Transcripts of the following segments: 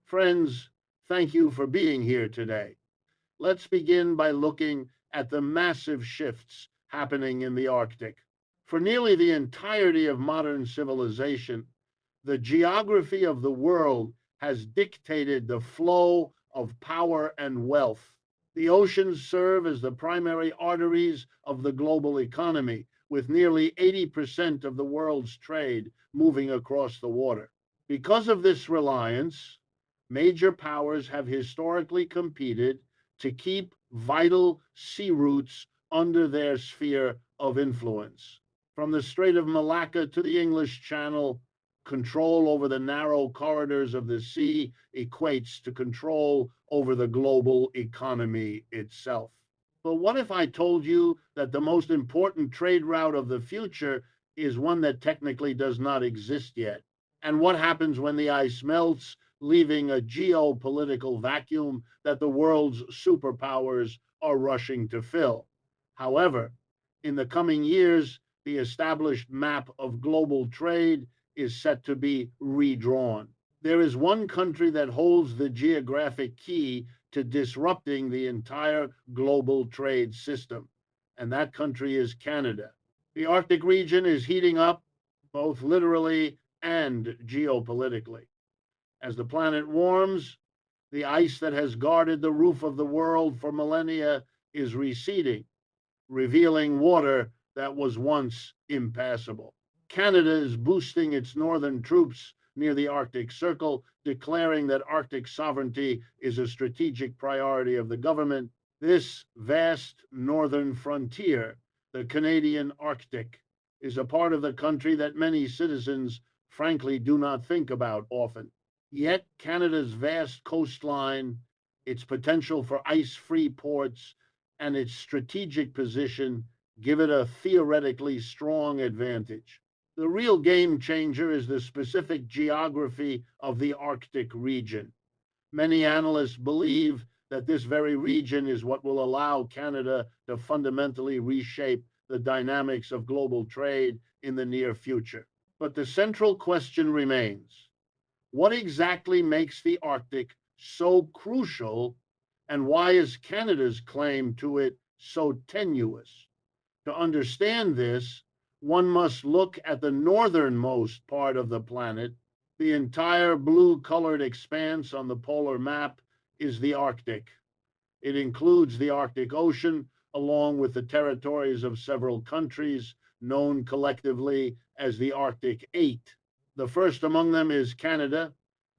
Friends, thank you for being here today. Let's begin by looking at the massive shifts happening in the Arctic. For nearly the entirety of modern civilization, the geography of the world has dictated the flow of power and wealth. The oceans serve as the primary arteries of the global economy, with nearly 80% of the world's trade moving across the water. Because of this reliance, major powers have historically competed to keep vital sea routes under their sphere of influence. From the Strait of Malacca to the English Channel, control over the narrow corridors of the sea equates to control over the global economy itself. But what if I told you that the most important trade route of the future is one that technically does not exist yet? And what happens when the ice melts, leaving a geopolitical vacuum that the world's superpowers are rushing to fill? However, in the coming years, the established map of global trade is set to be redrawn. There is one country that holds the geographic key to disrupting the entire global trade system, and that country is Canada. The Arctic region is heating up, both literally and geopolitically. As the planet warms, the ice that has guarded the roof of the world for millennia is receding, revealing water that was once impassable. Canada is boosting its northern troops near the Arctic Circle, declaring that Arctic sovereignty is a strategic priority of the government. This vast northern frontier, the Canadian Arctic, is a part of the country that many citizens frankly do not think about often. Yet Canada's vast coastline, its potential for ice-free ports, and its strategic position give it a theoretically strong advantage. The real game changer is the specific geography of the Arctic region. Many analysts believe that this very region is what will allow Canada to fundamentally reshape the dynamics of global trade in the near future. But the central question remains: what exactly makes the Arctic so crucial, and why is Canada's claim to it so tenuous? To understand this, one must look at the northernmost part of the planet. The entire blue colored expanse on the polar map is the Arctic. It includes the Arctic Ocean, along with the territories of several countries known collectively as the Arctic Eight. The first among them is Canada,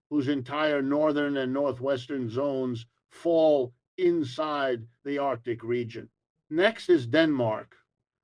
whose entire northern and northwestern zones fall inside the Arctic region. Next is Denmark,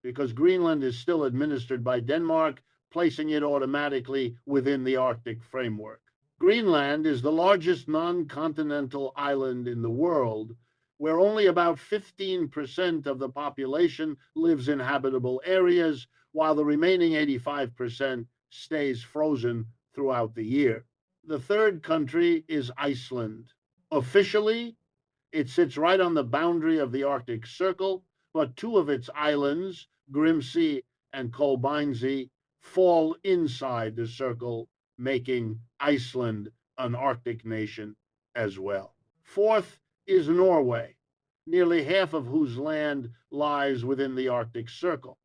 because Greenland is still administered by Denmark, placing it automatically within the Arctic framework. Greenland is the largest non-continental island in the world, where only about 15% of the population lives in habitable areas, while the remaining 85% stays frozen throughout the year. The third country is Iceland. Officially, it sits right on the boundary of the Arctic Circle, but two of its islands, Grimsey and Kolbeinsey, fall inside the circle, making Iceland an Arctic nation as well. Fourth is Norway, nearly half of whose land lies within the Arctic Circle.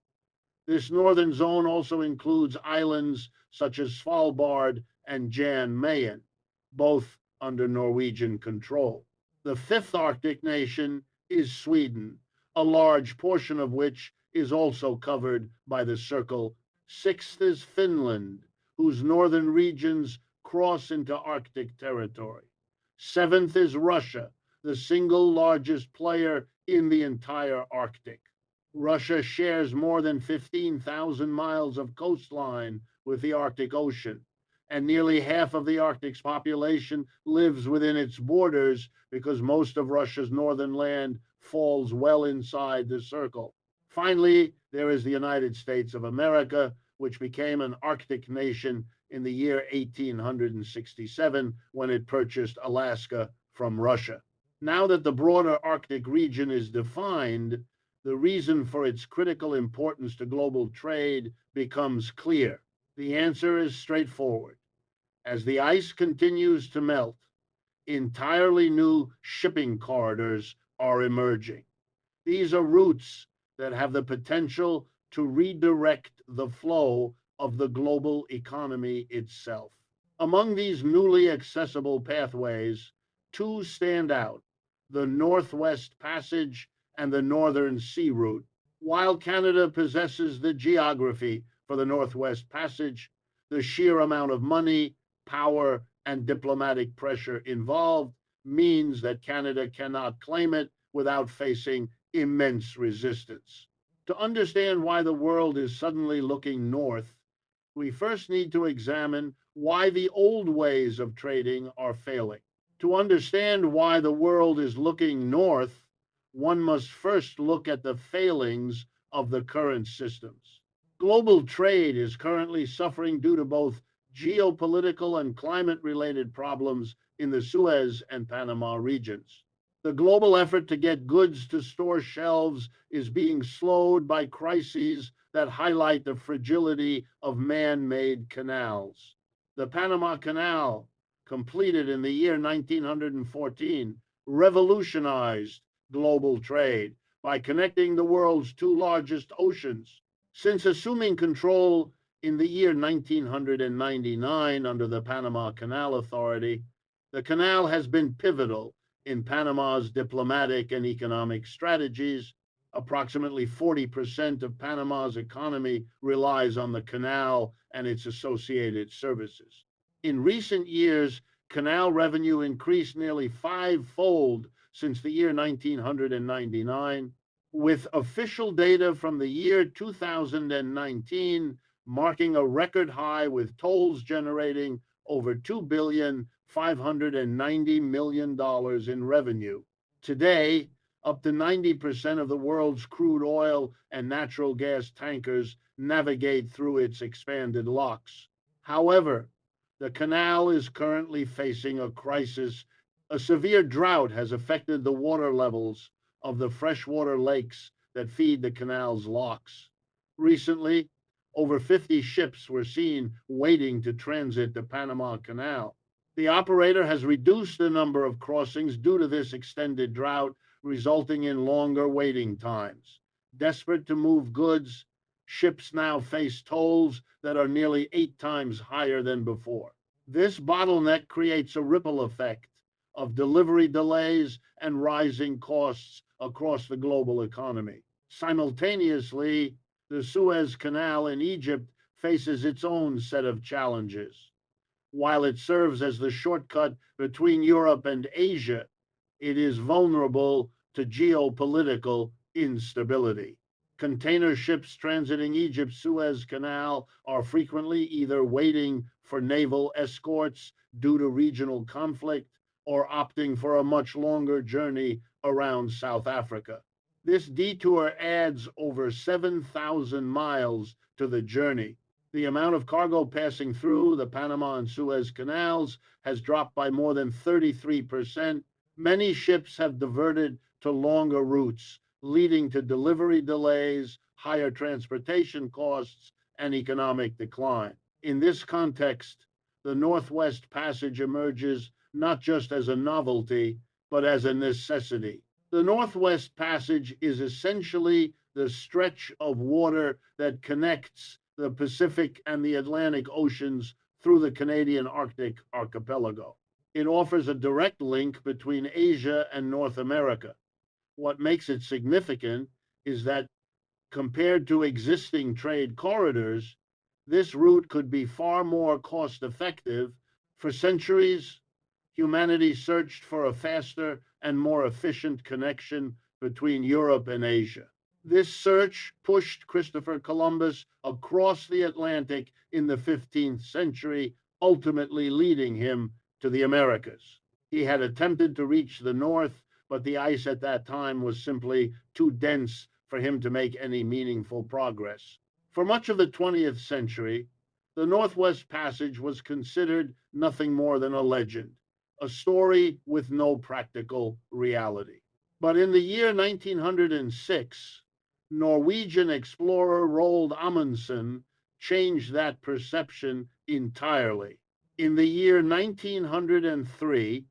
This northern zone also includes islands such as Svalbard and Jan Mayen, both under Norwegian control. The fifth Arctic nation is Sweden, a large portion of which is also covered by the circle. Sixth is Finland, whose northern regions cross into Arctic territory. Seventh is Russia, the single largest player in the entire Arctic. Russia shares more than 15,000 miles of coastline with the Arctic Ocean, and nearly half of the Arctic's population lives within its borders because most of Russia's northern land falls well inside the circle. Finally, there is the United States of America, which became an Arctic nation in the year 1867 when it purchased Alaska from Russia. Now that the broader Arctic region is defined, the reason for its critical importance to global trade becomes clear. The answer is straightforward. As the ice continues to melt, entirely new shipping corridors are emerging. These are routes that have the potential to redirect the flow of the global economy itself. Among these newly accessible pathways, two stand out: the Northwest Passage and the Northern Sea Route. While Canada possesses the geography for the Northwest Passage, the sheer amount of money, power, and diplomatic pressure involved means that Canada cannot claim it without facing immense resistance. To understand why the world is suddenly looking north, we first need to examine why the old ways of trading are failing. To understand why the world is looking north, one must first look at the failings of the current systems. Global trade is currently suffering due to both geopolitical and climate related problems in the Suez and Panama regions. The global effort to get goods to store shelves is being slowed by crises that highlight the fragility of man made canals. The Panama Canal, completed in the year 1914, revolutionized global trade by connecting the world's two largest oceans. Since assuming control in the year 1999 under the Panama Canal Authority, the canal has been pivotal in Panama's diplomatic and economic strategies. Approximately 40% of Panama's economy relies on the canal and its associated services. In recent years, canal revenue increased nearly fivefold since the year 1999, with official data from the year 2019 marking a record high, with tolls generating over $2,590,000,000 in revenue. Today, up to 90% of the world's crude oil and natural gas tankers navigate through its expanded locks. However, the canal is currently facing a crisis. A severe drought has affected the water levels of the freshwater lakes that feed the canal's locks. Recently, over 50 ships were seen waiting to transit the Panama Canal. The operator has reduced the number of crossings due to this extended drought, resulting in longer waiting times. Desperate to move goods, ships now face tolls that are nearly 8 times higher than before. This bottleneck creates a ripple effect of delivery delays and rising costs across the global economy. Simultaneously, the Suez Canal in Egypt faces its own set of challenges. While it serves as the shortcut between Europe and Asia, it is vulnerable to geopolitical instability. Container ships transiting Egypt's Suez Canal are frequently either waiting for naval escorts due to regional conflict or opting for a much longer journey around South Africa. This detour adds over 7,000 miles to the journey. The amount of cargo passing through the Panama and Suez Canals has dropped by more than 33%. Many ships have diverted to longer routes, leading to delivery delays, higher transportation costs, and economic decline. In this context, the Northwest Passage emerges not just as a novelty, but as a necessity. The Northwest Passage is essentially the stretch of water that connects the Pacific and the Atlantic Oceans through the Canadian Arctic archipelago. It offers a direct link between Asia and North America. What makes it significant is that, compared to existing trade corridors, this route could be far more cost effective. For centuries, humanity searched for a faster and more efficient connection between Europe and Asia. This search pushed Christopher Columbus across the Atlantic in the 15th century, ultimately leading him to the Americas. He had attempted to reach the north, but the ice at that time was simply too dense for him to make any meaningful progress. For much of the 20th century, the Northwest Passage was considered nothing more than a legend, a story with no practical reality. But in the year 1906, Norwegian explorer Roald Amundsen changed that perception entirely. In the year 1903,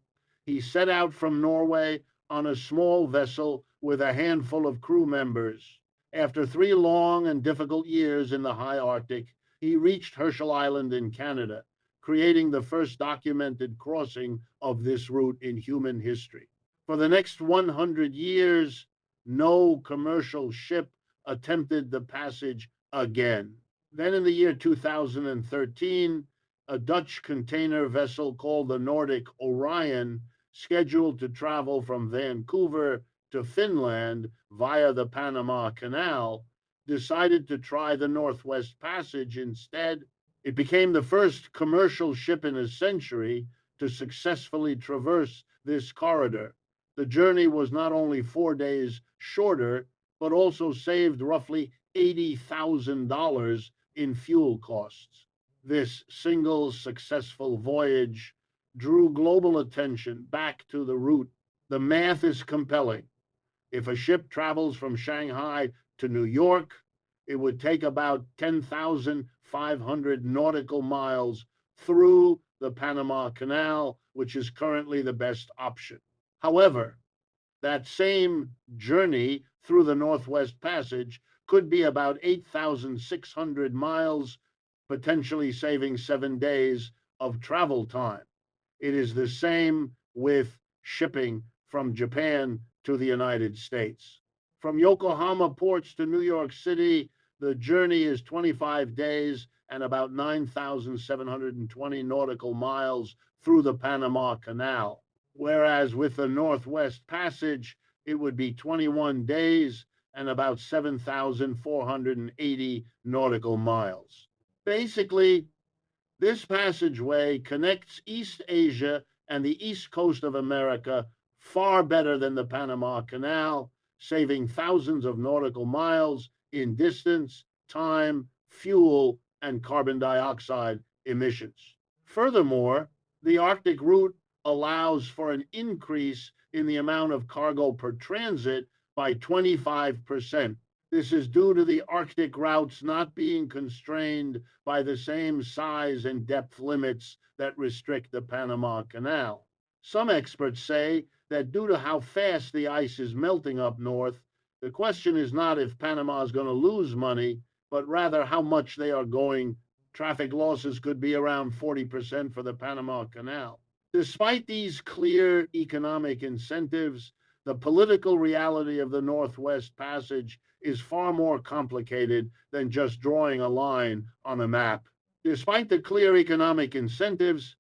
He set out from Norway on a small vessel with a handful of crew members. After 3 long and difficult years in the high Arctic, he reached Herschel Island in Canada, creating the first documented crossing of this route in human history. For the next 100 years, no commercial ship attempted the passage again. Then in the year 2013, a Dutch container vessel called the Nordic Orion, scheduled to travel from Vancouver to Finland via the Panama Canal, decided to try the Northwest Passage instead. It became the first commercial ship in a century to successfully traverse this corridor. The journey was not only 4 days shorter, but also saved roughly $80,000 in fuel costs. This single successful voyage drew global attention back to the route. The math is compelling. If a ship travels from Shanghai to New York, it would take about 10,500 nautical miles through the Panama Canal, which is currently the best option. However, that same journey through the Northwest Passage could be about 8,600 miles, potentially saving 7 days of travel time. It is the same with shipping from Japan to the United States. From Yokohama ports to New York City, the journey is 25 days and about 9,720 nautical miles through the Panama Canal. Whereas with the Northwest Passage, it would be 21 days and about 7,480 nautical miles. Basically, this passageway connects East Asia and the East Coast of America far better than the Panama Canal, saving thousands of nautical miles in distance, time, fuel, and carbon dioxide emissions. Furthermore, the Arctic route allows for an increase in the amount of cargo per transit by 25%. This is due to the Arctic routes not being constrained by the same size and depth limits that restrict the Panama Canal. Some experts say that due to how fast the ice is melting up north, the question is not if Panama is going to lose money, but rather how much they are going. Traffic losses could be around 40% for the Panama Canal. Despite these clear economic incentives, the political reality of the Northwest Passage is far more complicated than just drawing a line on a map. Despite the clear economic incentives,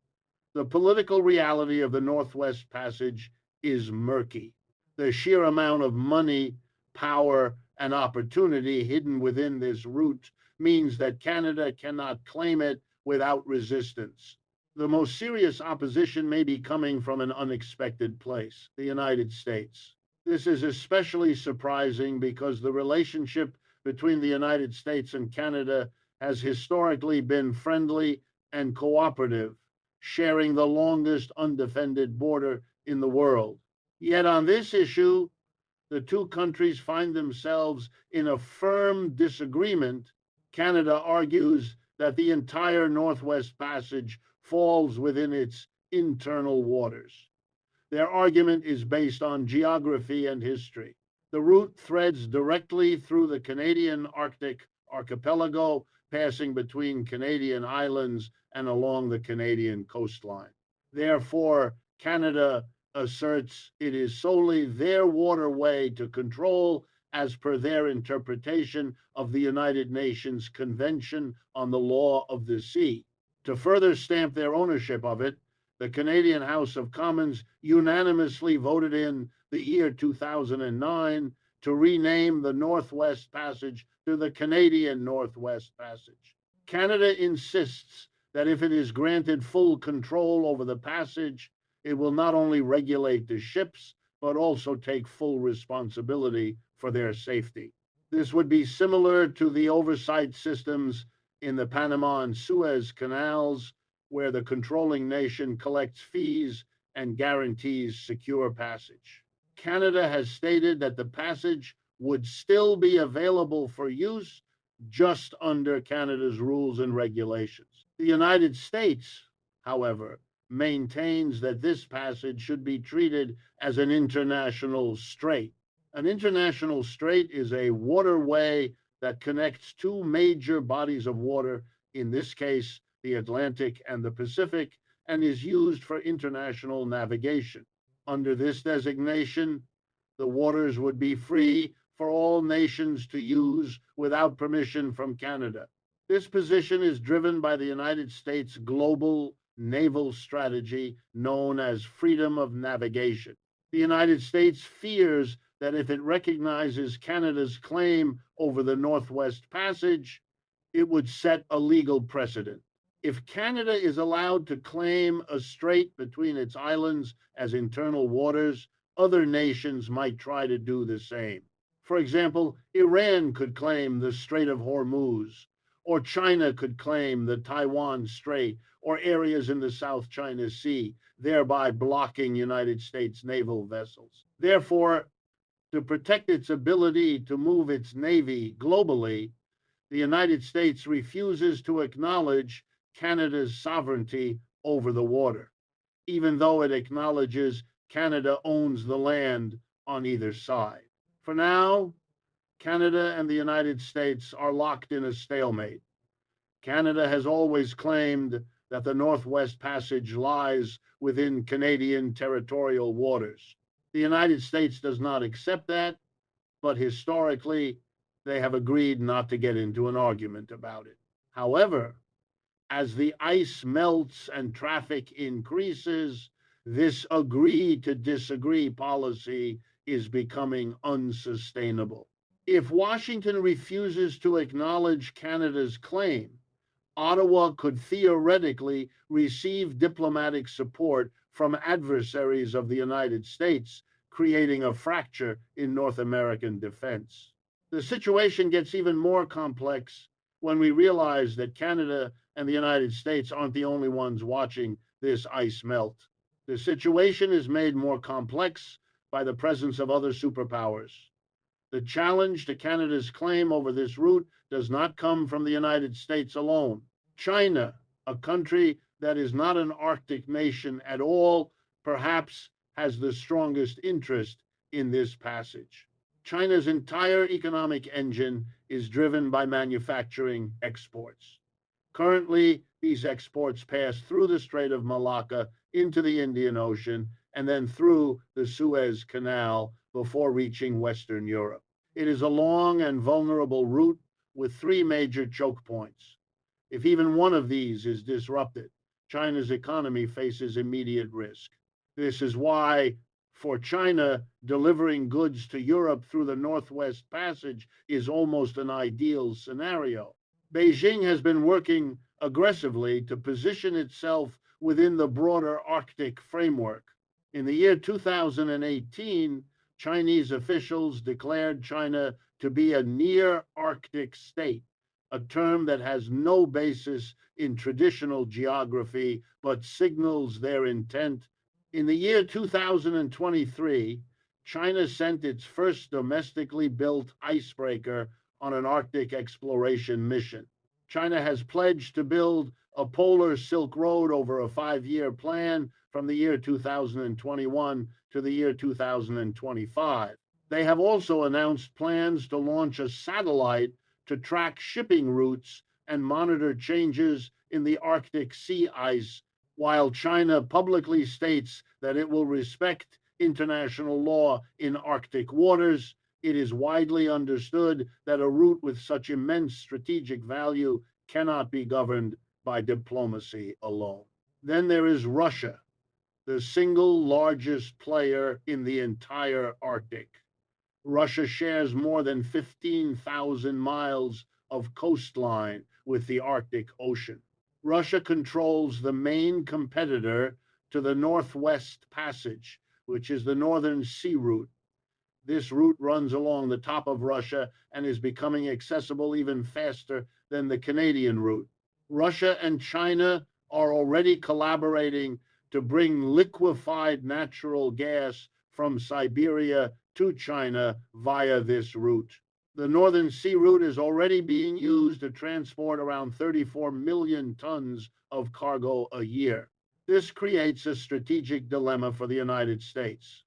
the political reality of the Northwest Passage is murky. The sheer amount of money, power, and opportunity hidden within this route means that Canada cannot claim it without resistance. The most serious opposition may be coming from an unexpected place, the United States. This is especially surprising because the relationship between the United States and Canada has historically been friendly and cooperative, sharing the longest undefended border in the world. Yet on this issue, the two countries find themselves in a firm disagreement. Canada argues that the entire Northwest Passage falls within its internal waters. Their argument is based on geography and history. The route threads directly through the Canadian Arctic archipelago, passing between Canadian islands and along the Canadian coastline. Therefore, Canada asserts it is solely their waterway to control as per their interpretation of the United Nations Convention on the Law of the Sea. To further stamp their ownership of it, the Canadian House of Commons unanimously voted in the year 2009 to rename the Northwest Passage to the Canadian Northwest Passage. Canada insists that if it is granted full control over the passage, it will not only regulate the ships, but also take full responsibility for their safety. This would be similar to the oversight systems in the Panama and Suez Canals, where the controlling nation collects fees and guarantees secure passage. Canada has stated that the passage would still be available for use just under Canada's rules and regulations. The United States, however, maintains that this passage should be treated as an international strait. An international strait is a waterway that connects two major bodies of water, in this case, the Atlantic and the Pacific, and is used for international navigation. Under this designation, the waters would be free for all nations to use without permission from Canada. This position is driven by the United States global naval strategy known as freedom of navigation. The United States fears that if it recognizes Canada's claim over the Northwest Passage, it would set a legal precedent. If Canada is allowed to claim a strait between its islands as internal waters, other nations might try to do the same. For example, Iran could claim the Strait of Hormuz, or China could claim the Taiwan Strait or areas in the South China Sea, thereby blocking United States naval vessels. Therefore, to protect its ability to move its navy globally, the United States refuses to acknowledge Canada's sovereignty over the water, even though it acknowledges Canada owns the land on either side. For now, Canada and the United States are locked in a stalemate. Canada has always claimed that the Northwest Passage lies within Canadian territorial waters. The United States does not accept that, but historically, they have agreed not to get into an argument about it. However, as the ice melts and traffic increases, this agree to disagree policy is becoming unsustainable. If Washington refuses to acknowledge Canada's claim, Ottawa could theoretically receive diplomatic support from adversaries of the United States, creating a fracture in North American defense. The situation gets even more complex when we realize that Canada and the United States aren't the only ones watching this ice melt. The situation is made more complex by the presence of other superpowers. The challenge to Canada's claim over this route does not come from the United States alone. China, a country that is not an Arctic nation at all, perhaps has the strongest interest in this passage. China's entire economic engine is driven by manufacturing exports. Currently, these exports pass through the Strait of Malacca into the Indian Ocean and then through the Suez Canal before reaching Western Europe. It is a long and vulnerable route with three major choke points. If even one of these is disrupted, China's economy faces immediate risk. This is why, for China, delivering goods to Europe through the Northwest Passage is almost an ideal scenario. Beijing has been working aggressively to position itself within the broader Arctic framework. In the year 2018, Chinese officials declared China to be a near Arctic state, a term that has no basis in traditional geography but signals their intent. In the year 2023, China sent its first domestically built icebreaker on an Arctic exploration mission. China has pledged to build a polar Silk Road over a 5-year plan from the year 2021 to the year 2025. They have also announced plans to launch a satellite to track shipping routes and monitor changes in the Arctic sea ice, while China publicly states that it will respect international law in Arctic waters. It is widely understood that a route with such immense strategic value cannot be governed by diplomacy alone. Then there is Russia, the single largest player in the entire Arctic. Russia shares more than 15,000 miles of coastline with the Arctic Ocean. Russia controls the main competitor to the Northwest Passage, which is the Northern Sea Route. This route runs along the top of Russia and is becoming accessible even faster than the Canadian route. Russia and China are already collaborating to bring liquefied natural gas from Siberia to China via this route. The Northern Sea Route is already being used to transport around 34 million tons of cargo a year. This creates a strategic dilemma for the United States.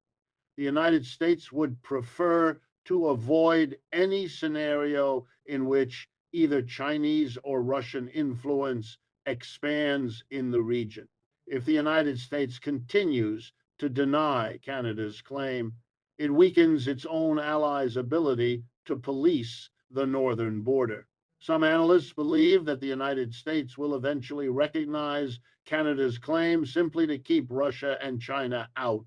The United States would prefer to avoid any scenario in which either Chinese or Russian influence expands in the region. If the United States continues to deny Canada's claim, it weakens its own allies' ability to police the northern border. Some analysts believe that the United States will eventually recognize Canada's claim simply to keep Russia and China out.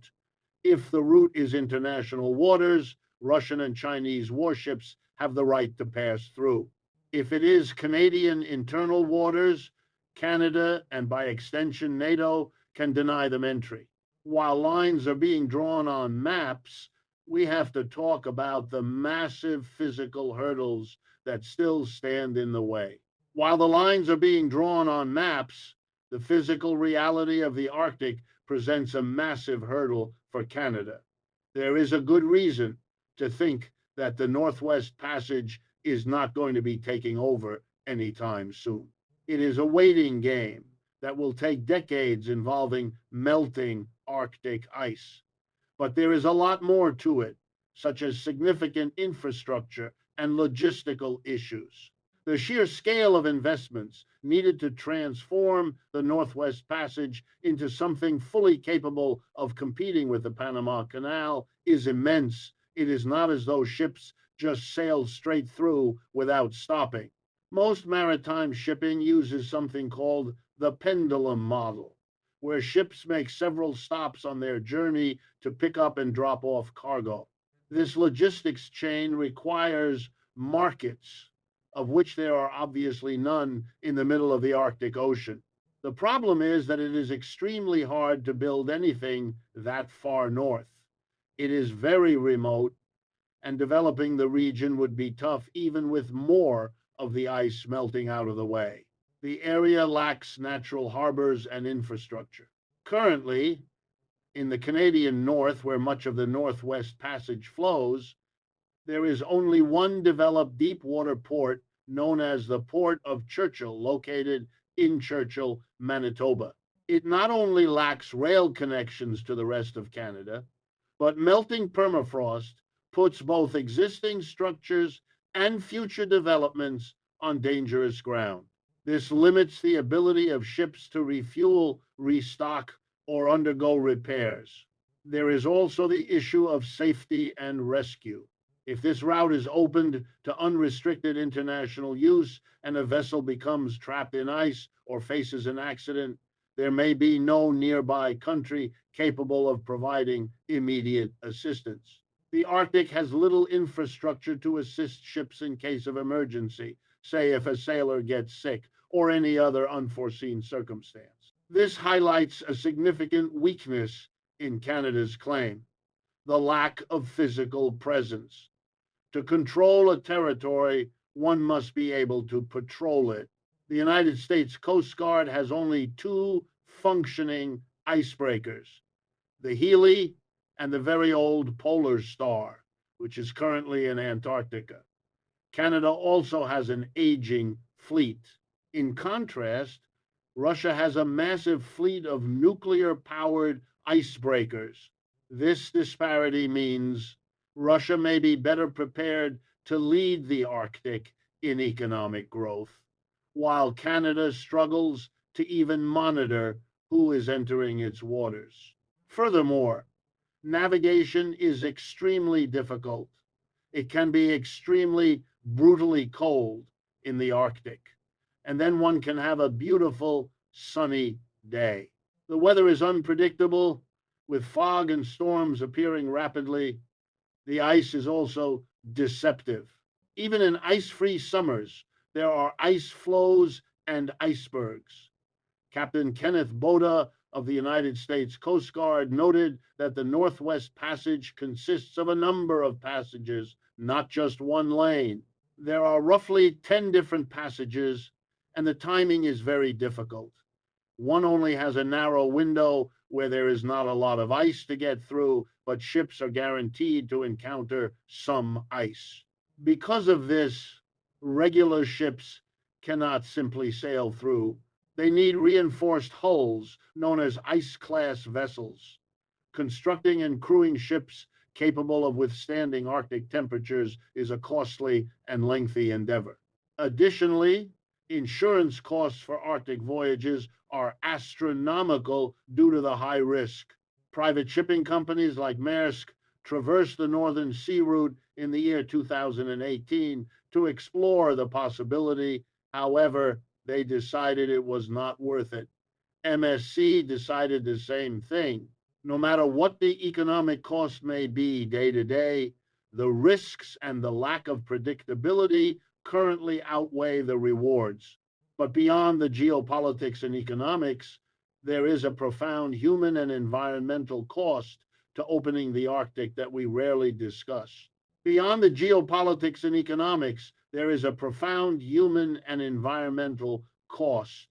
If the route is international waters, Russian and Chinese warships have the right to pass through. If it is Canadian internal waters, Canada, and by extension NATO, can deny them entry. While lines are being drawn on maps, we have to talk about the massive physical hurdles that still stand in the way. While the lines are being drawn on maps, the physical reality of the Arctic presents a massive hurdle for Canada. There is a good reason to think that the Northwest Passage is not going to be taking over anytime soon. It is a waiting game that will take decades involving melting Arctic ice. But there is a lot more to it, such as significant infrastructure and logistical issues. The sheer scale of investments needed to transform the Northwest Passage into something fully capable of competing with the Panama Canal is immense. It is not as though ships just sailed straight through without stopping. Most maritime shipping uses something called the pendulum model, where ships make several stops on their journey to pick up and drop off cargo. This logistics chain requires markets, of which there are obviously none in the middle of the Arctic Ocean. The problem is that it is extremely hard to build anything that far north. It is very remote, and developing the region would be tough even with more of the ice melting out of the way. The area lacks natural harbors and infrastructure. Currently, in the Canadian North, where much of the Northwest Passage flows, there is only one developed deep water port known as the Port of Churchill, located in Churchill, Manitoba. It not only lacks rail connections to the rest of Canada, but melting permafrost puts both existing structures and future developments on dangerous ground. This limits the ability of ships to refuel, restock, or undergo repairs. There is also the issue of safety and rescue. If this route is opened to unrestricted international use and a vessel becomes trapped in ice or faces an accident, there may be no nearby country capable of providing immediate assistance. The Arctic has little infrastructure to assist ships in case of emergency, say if a sailor gets sick or any other unforeseen circumstance. This highlights a significant weakness in Canada's claim: the lack of physical presence. To control a territory, one must be able to patrol it. The United States Coast Guard has only two functioning icebreakers: the Healy and the very old Polar Star, which is currently in Antarctica. Canada also has an aging fleet. In contrast, Russia has a massive fleet of nuclear-powered icebreakers. This disparity means Russia may be better prepared to lead the Arctic in economic growth, while Canada struggles to even monitor who is entering its waters. Furthermore, navigation is extremely difficult. It can be extremely brutally cold in the Arctic, and then one can have a beautiful sunny day. The weather is unpredictable, with fog and storms appearing rapidly. The ice is also deceptive. Even in ice-free summers, there are ice floes and icebergs. Captain Kenneth Boda of the United States Coast Guard noted that the Northwest Passage consists of a number of passages, not just one lane. There are roughly 10 different passages, and the timing is very difficult. One only has a narrow window where there is not a lot of ice to get through, but ships are guaranteed to encounter some ice. Because of this, regular ships cannot simply sail through They need reinforced hulls known as ice-class vessels. Constructing and crewing ships capable of withstanding Arctic temperatures is a costly and lengthy endeavor. Additionally, insurance costs for Arctic voyages are astronomical due to the high risk. Private shipping companies like Maersk traversed the northern sea route in the year 2018 to explore the possibility. However, they decided it was not worth it. MSC decided the same thing. No matter what the economic cost may be day to day, the risks and the lack of predictability currently outweigh the rewards. But beyond the geopolitics and economics, there is a profound human and environmental cost to opening the Arctic that we rarely discuss. Beyond the geopolitics and economics, there is a profound human and environmental cost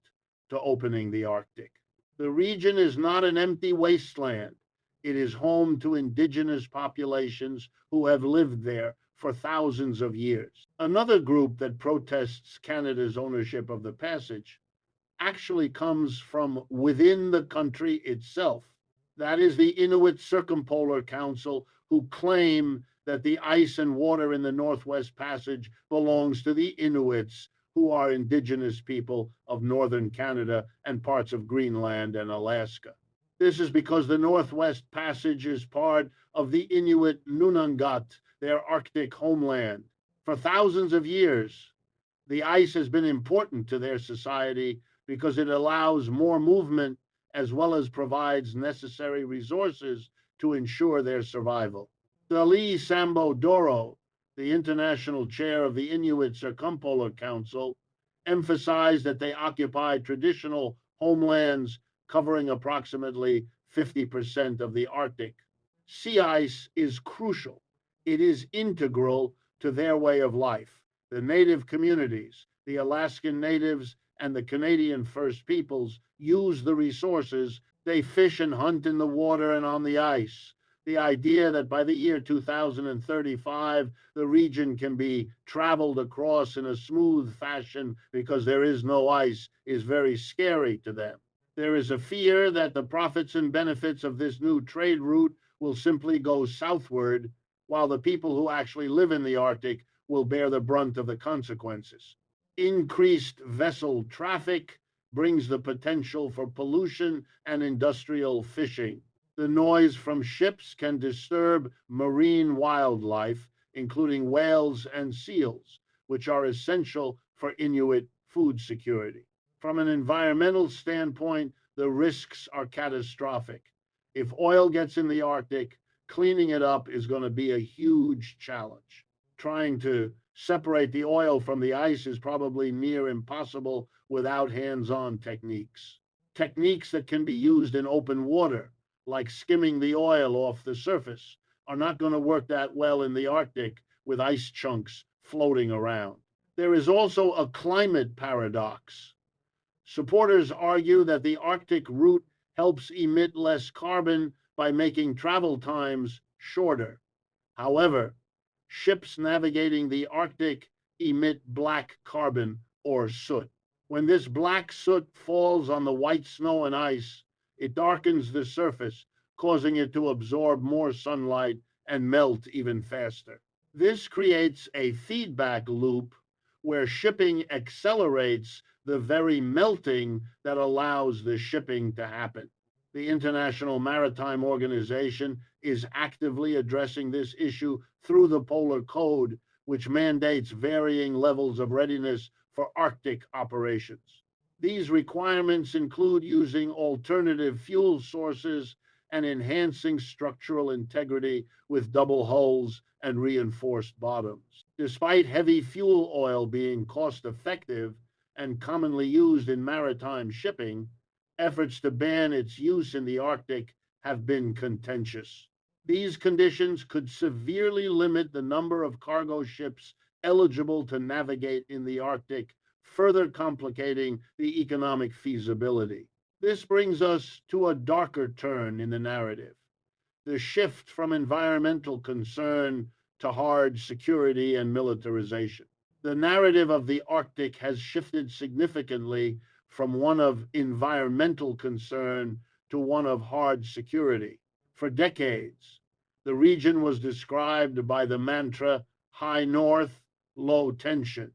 to opening the Arctic. The region is not an empty wasteland. It is home to indigenous populations who have lived there for thousands of years. Another group that protests Canada's ownership of the passage actually comes from within the country itself. That is the Inuit Circumpolar Council, who claim that the ice and water in the Northwest Passage belongs to the Inuits, who are indigenous people of northern Canada and parts of Greenland and Alaska. This is because the Northwest Passage is part of the Inuit Nunangat, their Arctic homeland. For thousands of years, the ice has been important to their society because it allows more movement as well as provides necessary resources to ensure their survival. Dali Sambo Doro, the international chair of the Inuit Circumpolar Council, emphasized that they occupy traditional homelands covering approximately 50% of the Arctic. Sea ice is crucial. It is integral to their way of life. The native communities, the Alaskan natives, and the Canadian First Peoples use the resources. They fish and hunt in the water and on the ice. The idea that by the year 2035, the region can be traveled across in a smooth fashion because there is no ice is very scary to them. There is a fear that the profits and benefits of this new trade route will simply go southward, while the people who actually live in the Arctic will bear the brunt of the consequences. Increased vessel traffic brings the potential for pollution and industrial fishing. The noise from ships can disturb marine wildlife, including whales and seals, which are essential for Inuit food security. From an environmental standpoint, the risks are catastrophic. If oil gets in the Arctic, cleaning it up is going to be a huge challenge. Trying to separate the oil from the ice is probably near impossible without hands-on techniques. Techniques that can be used in open water, like skimming the oil off the surface, are not going to work that well in the Arctic with ice chunks floating around. There is also a climate paradox. Supporters argue that the Arctic route helps emit less carbon by making travel times shorter. However, ships navigating the Arctic emit black carbon or soot. When this black soot falls on the white snow and ice, it darkens the surface, causing it to absorb more sunlight and melt even faster. This creates a feedback loop where shipping accelerates the very melting that allows the shipping to happen. The International Maritime Organization is actively addressing this issue through the Polar Code, which mandates varying levels of readiness for Arctic operations. These requirements include using alternative fuel sources and enhancing structural integrity with double hulls and reinforced bottoms. Despite heavy fuel oil being cost effective and commonly used in maritime shipping, efforts to ban its use in the Arctic have been contentious. These conditions could severely limit the number of cargo ships eligible to navigate in the Arctic, further complicating the economic feasibility. This brings us to a darker turn in the narrative: the shift from environmental concern to hard security and militarization. The narrative of the Arctic has shifted significantly from one of environmental concern to one of hard security. For decades, the region was described by the mantra high north, low tension,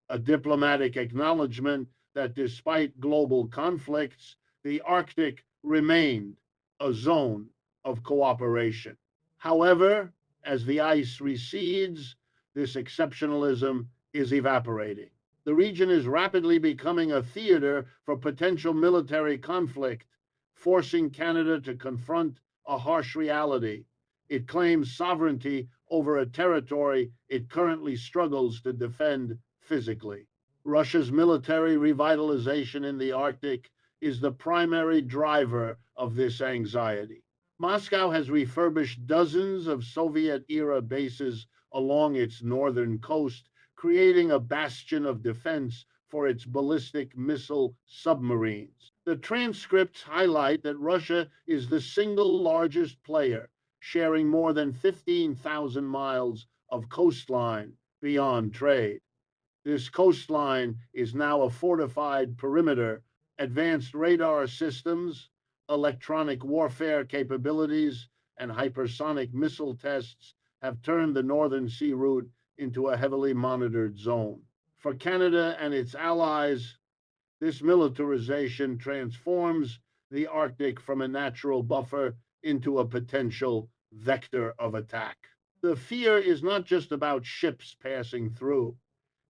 a diplomatic acknowledgement that despite global conflicts, the Arctic remained a zone of cooperation. However, as the ice recedes, this exceptionalism is evaporating. The region is rapidly becoming a theater for potential military conflict, forcing Canada to confront a harsh reality. It claims sovereignty over a territory it currently struggles to defend physically. Russia's military revitalization in the Arctic is the primary driver of this anxiety. Moscow has refurbished dozens of Soviet era bases along its northern coast, creating a bastion of defense for its ballistic missile submarines. The transcripts highlight that Russia is the single largest player, sharing more than 15,000 miles of coastline beyond trade. This coastline is now a fortified perimeter. Advanced radar systems, electronic warfare capabilities, and hypersonic missile tests have turned the Northern Sea route into a heavily monitored zone. For Canada and its allies, this militarization transforms the Arctic from a natural buffer into a potential vector of attack. The fear is not just about ships passing through.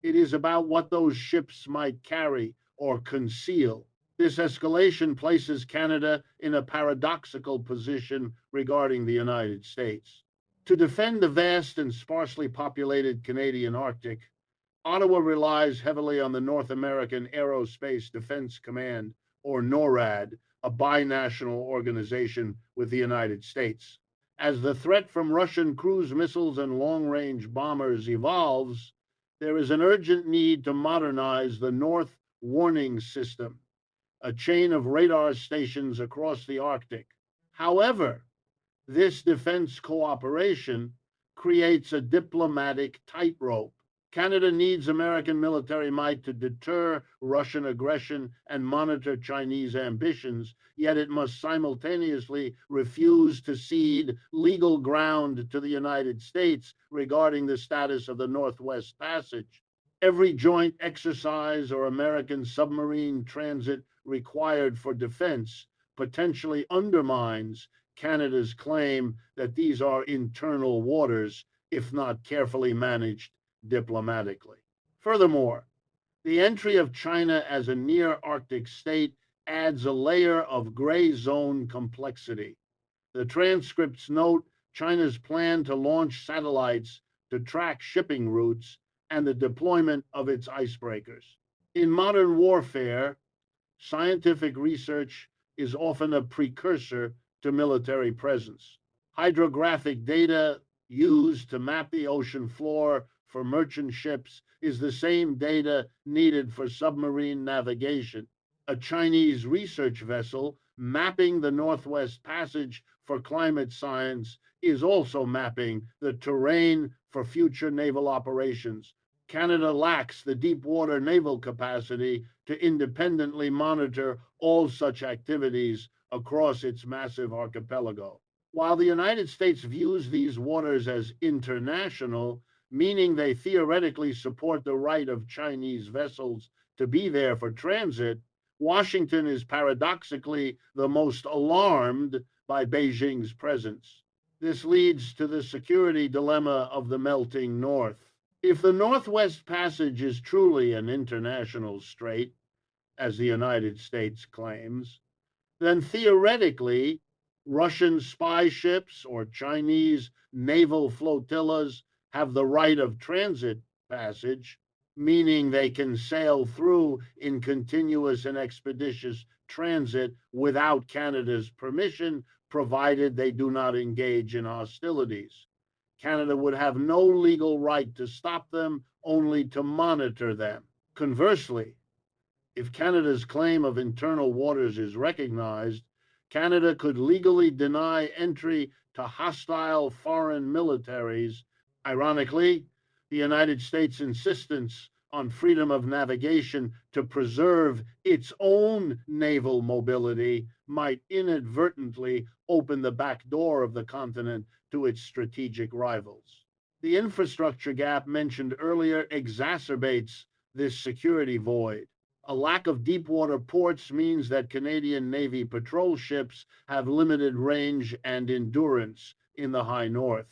It is about what those ships might carry or conceal. This escalation places Canada in a paradoxical position regarding the United States. To defend the vast and sparsely populated Canadian Arctic, Ottawa relies heavily on the North American Aerospace Defense Command, or NORAD, a binational organization with the United States. As the threat from Russian cruise missiles and long range bombers evolves, there is an urgent need to modernize the North Warning System, a chain of radar stations across the Arctic. However, this defense cooperation creates a diplomatic tightrope. Canada needs American military might to deter Russian aggression and monitor Chinese ambitions, yet it must simultaneously refuse to cede legal ground to the United States regarding the status of the Northwest Passage. Every joint exercise or American submarine transit required for defense potentially undermines Canada's claim that these are internal waters, if not carefully managed diplomatically. Furthermore, the entry of China as a near Arctic state adds a layer of gray zone complexity. The transcripts note China's plan to launch satellites to track shipping routes and the deployment of its icebreakers. In modern warfare, scientific research is often a precursor to military presence. Hydrographic data used to map the ocean floor for merchant ships is the same data needed for submarine navigation. A Chinese research vessel mapping the Northwest Passage for climate science is also mapping the terrain for future naval operations. Canada lacks the deep water naval capacity to independently monitor all such activities across its massive archipelago. While the United States views these waters as international, meaning they theoretically support the right of Chinese vessels to be there for transit, Washington is paradoxically the most alarmed by Beijing's presence. This leads to the security dilemma of the melting North. If the Northwest Passage is truly an international strait, as the United States claims, then theoretically, Russian spy ships or Chinese naval flotillas have the right of transit passage, meaning they can sail through in continuous and expeditious transit without Canada's permission, provided they do not engage in hostilities. Canada would have no legal right to stop them, only to monitor them. Conversely, if Canada's claim of internal waters is recognized, Canada could legally deny entry to hostile foreign militaries. Ironically, the United States' insistence on freedom of navigation to preserve its own naval mobility might inadvertently open the back door of the continent to its strategic rivals. The infrastructure gap mentioned earlier exacerbates this security void. A lack of deep water ports means that Canadian Navy patrol ships have limited range and endurance in the high north.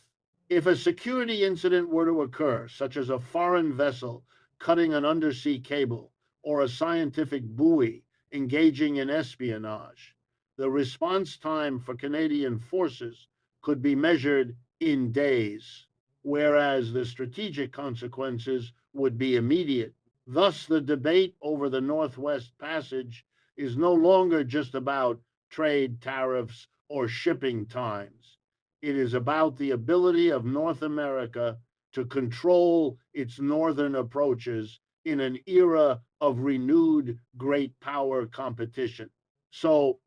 If a security incident were to occur, such as a foreign vessel cutting an undersea cable or a scientific buoy engaging in espionage, the response time for Canadian forces could be measured in days, whereas the strategic consequences would be immediate. Thus, the debate over the Northwest Passage is no longer just about trade tariffs or shipping times. It is about the ability of North America to control its northern approaches in an era of renewed great power competition. So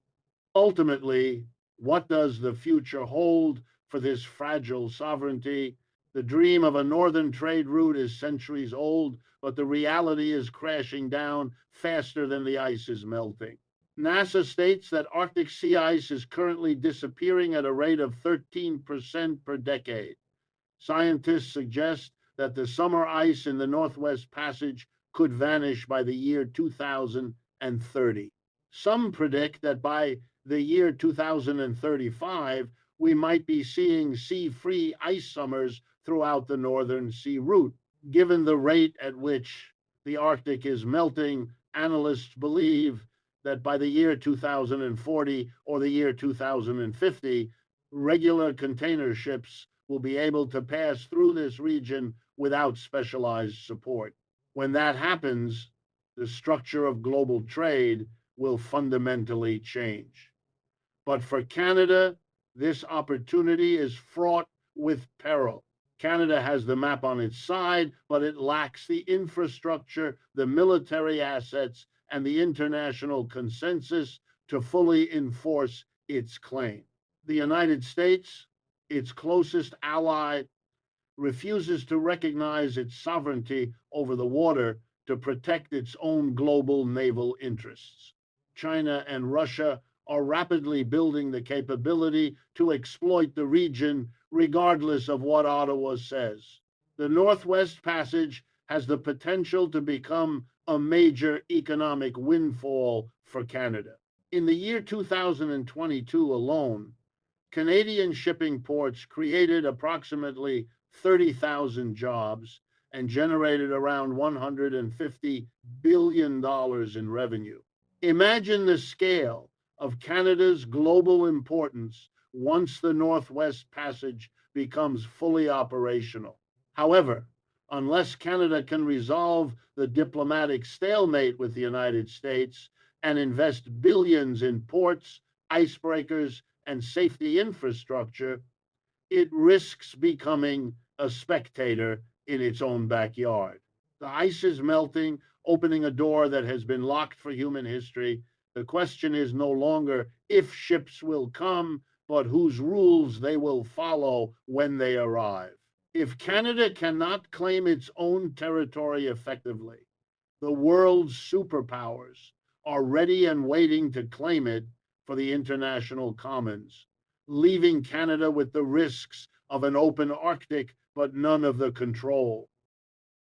ultimately, what does the future hold for this fragile sovereignty? The dream of a northern trade route is centuries old, but the reality is crashing down faster than the ice is melting. NASA states that Arctic sea ice is currently disappearing at a rate of 13% per decade. Scientists suggest that the summer ice in the Northwest Passage could vanish by the year 2030. Some predict that by the year 2035, we might be seeing sea-free ice summers throughout the northern sea route. Given the rate at which the Arctic is melting, analysts believe that by the year 2040 or the year 2050, regular container ships will be able to pass through this region without specialized support. When that happens, the structure of global trade will fundamentally change. But for Canada, this opportunity is fraught with peril. Canada has the map on its side, but it lacks the infrastructure, the military assets, and the international consensus to fully enforce its claim. The United States, its closest ally, refuses to recognize its sovereignty over the water to protect its own global naval interests. China and Russia are rapidly building the capability to exploit the region regardless of what Ottawa says. The Northwest Passage has the potential to become a major economic windfall for Canada. In the year 2022 alone, Canadian shipping ports created approximately 30,000 jobs and generated around $150 billion in revenue. Imagine the scale of Canada's global importance once the Northwest Passage becomes fully operational. However, unless Canada can resolve the diplomatic stalemate with the United States and invest billions in ports, icebreakers, and safety infrastructure, it risks becoming a spectator in its own backyard. The ice is melting, opening a door that has been locked for human history. The question is no longer if ships will come, but whose rules they will follow when they arrive. If Canada cannot claim its own territory effectively, the world's superpowers are ready and waiting to claim it for the international commons, leaving Canada with the risks of an open Arctic, but none of the control.